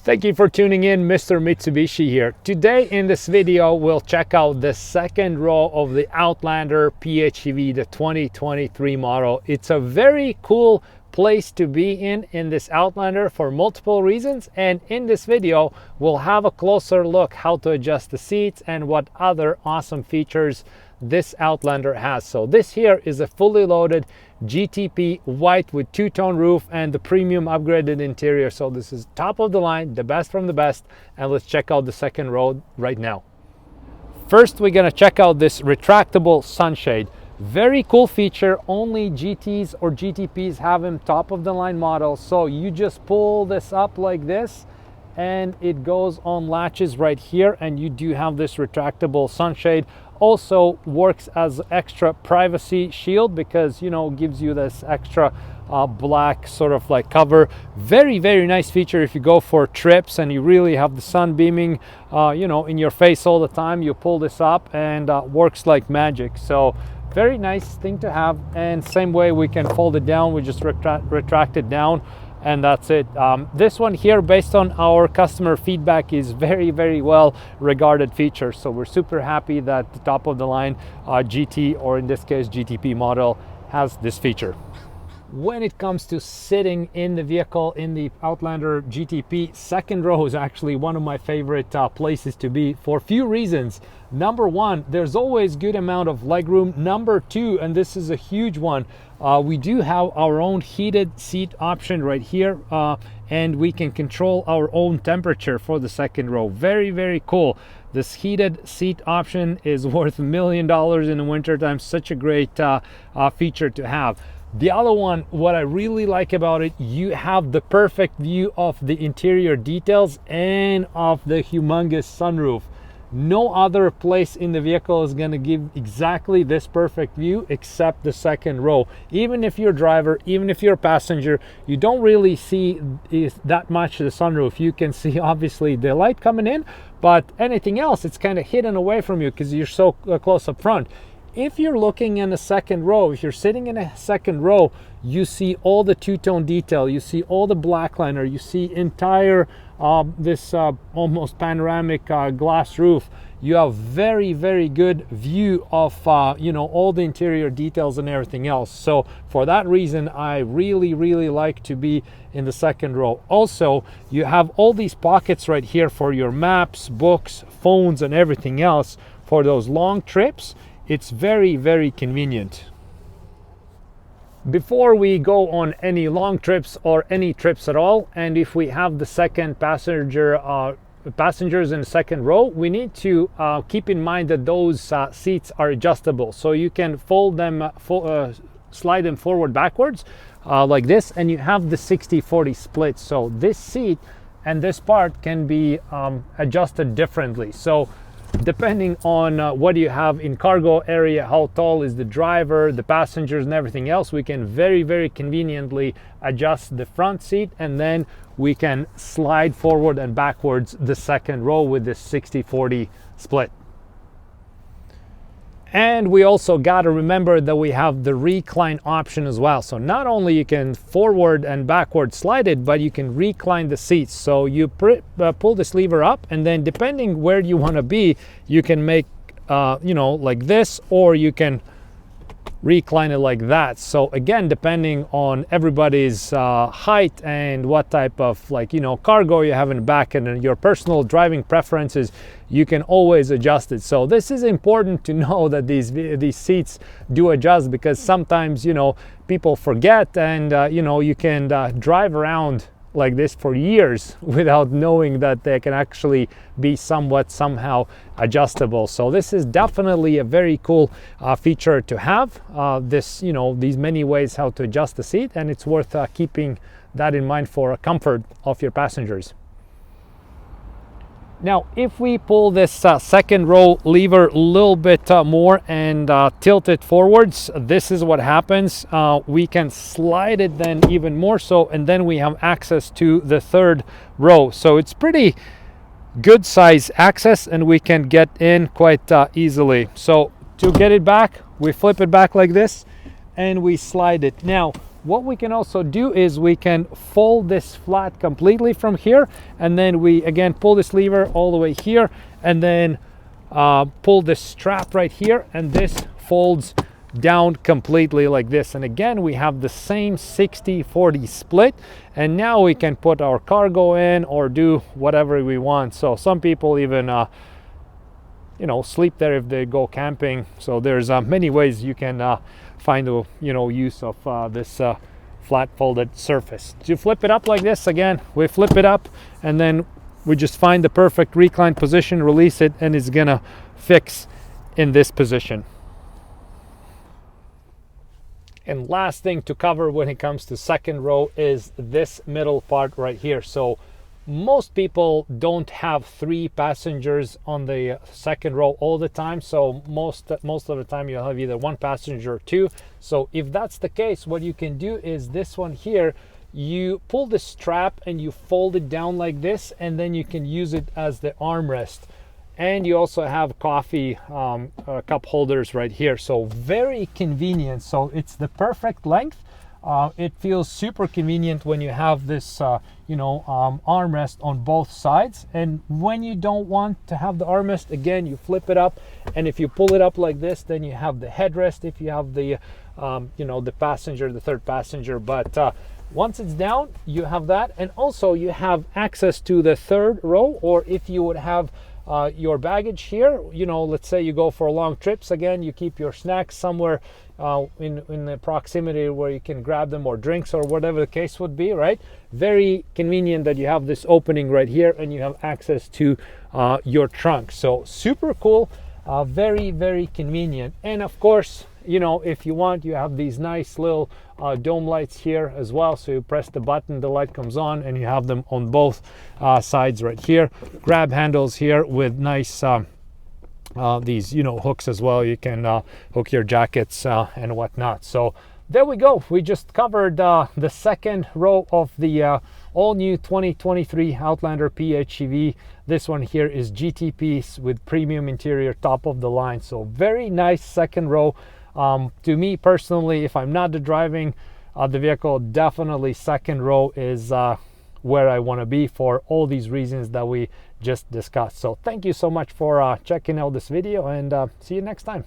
Thank you for tuning in. Mr. Mitsubishi here. Today in this video we'll check out the second row of the Outlander PHEV, the 2023 model. It's a very cool place to be in this Outlander for multiple reasons, and in this video we'll have a closer look how to adjust the seats and what other awesome features this Outlander has. So this here is a fully loaded GTP white with two-tone roof and the premium upgraded interior. So this is top of the line, the best from the best, and let's check out the second row right now. First we're gonna check out this retractable sunshade. Very cool feature. Only GTs or GTPs have them, top of the line models. So you just pull this up like this and it goes on latches right here, and you do have this retractable sunshade. Also works as extra privacy shield because, you know, gives you this extra black sort of like cover. Very nice feature if you go for trips and you really have the sun beaming you know, in your face all the time. You pull this up and works like magic. So very nice thing to have. And same way we can fold it down, we just retract it down, and that's it. This one here, based on our customer feedback, is very well regarded feature. So we're super happy that the top of the line GT, or in this case GTP model, has this feature. When it comes to sitting in the vehicle in the Outlander GTP, second row is actually one of my favorite places to be for a few reasons. Number one, there's always good amount of legroom. Number two, and this is a huge one, we do have our own heated seat option right here, and we can control our own temperature for the second row. Very cool. This heated seat option is worth $1 million in the winter time. Such a great feature to have. The other one, what I really like about it, you have the perfect view of the interior details and of the humongous sunroof. No other place in the vehicle is going to give exactly this perfect view except the second row. Even if you're a driver, even if you're a passenger, you don't really see that much of the sunroof. You can see obviously the light coming in, but anything else, it's kind of hidden away from you because you're so close up front. If you're looking in a second row, if you're sitting in a second row, you see all the two-tone detail, you see all the black liner, you see entire this almost panoramic glass roof. You have very good view of you know, all the interior details and everything else. So for that reason, I really like to be in the second row. Also, you have all these pockets right here for your maps, books, phones, and everything else for those long trips. It's very convenient. Before we go on any long trips or any trips at all, and if we have the second passengers in the second row, we need to keep in mind that those seats are adjustable. So you can fold them, slide them forward backwards like this, and you have the 60-40 split. So this seat and this part can be adjusted differently. So depending on what you have in cargo area, how tall is the driver, the passengers, and everything else, we can very conveniently adjust the front seat, and then we can slide forward and backwards the second row with this 60-40 split. And we also got to remember that we have the recline option as well. So not only you can forward and backward slide it, but you can recline the seats. So you pull this lever up, and then depending where you want to be, you can make you know, like this, or you can recline it like that. So again, depending on everybody's height and what type of, like, you know, cargo you have in the back and your personal driving preferences, you can always adjust it. So this is important to know, that these seats do adjust, because sometimes, you know, people forget, and you know, you can drive around like this for years without knowing that they can actually be somehow adjustable. So this is definitely a very cool feature to have. This, you know, these many ways how to adjust the seat, and it's worth keeping that in mind for comfort of your passengers. Now, if we pull this second row lever a little bit more and tilt it forwards, this is what happens. We can slide it then even more so, and then we have access to the third row. So it's pretty good size access, and we can get in quite easily. So to get it back, we flip it back like this, and we slide it. Now, what we can also do is we can fold this flat completely from here, and then we again pull this lever all the way here, and then pull this strap right here, and this folds down completely like this. And again, we have the same 60-40 split, and now we can put our cargo in or do whatever we want. So some people even you know, sleep there if they go camping. So there's many ways you can find the, you know, use of this flat folded surface. To flip it up like this, again, we flip it up, and then we just find the perfect recline position, release it, and it's gonna fix in this position. And last thing to cover when it comes to second row is this middle part right here. So most people don't have 3 passengers on the second row all the time. So most of the time you'll have either 1 passenger or 2. So if that's the case, what you can do is this one here, you pull the strap and you fold it down like this, and then you can use it as the armrest. And you also have coffee cup holders right here, so very convenient. So it's the perfect length. It feels super convenient when you have this you know, armrest on both sides. And when you don't want to have the armrest, again, you flip it up, and if you pull it up like this, then you have the headrest if you have the you know, the passenger, the third passenger. But once it's down, you have that, and also you have access to the third row. Or if you would have your baggage here, you know, let's say you go for long trips, again, you keep your snacks somewhere in the proximity where you can grab them, or drinks, or whatever the case would be, right? Very convenient that you have this opening right here, and you have access to your trunk. So super cool, very, very convenient. And of course, you know, if you want, you have these nice little dome lights here as well. So you press the button, the light comes on, and you have them on both sides right here. Grab handles here with nice these, you know, hooks as well. You can hook your jackets and whatnot. So there we go. We just covered the second row of the all new 2023 Outlander PHEV. This one here is GTP with premium interior, top of the line. So very nice second row. To me personally, if I'm not driving the vehicle, definitely second row is where I want to be for all these reasons that we just discussed. So thank you so much for checking out this video, and see you next time.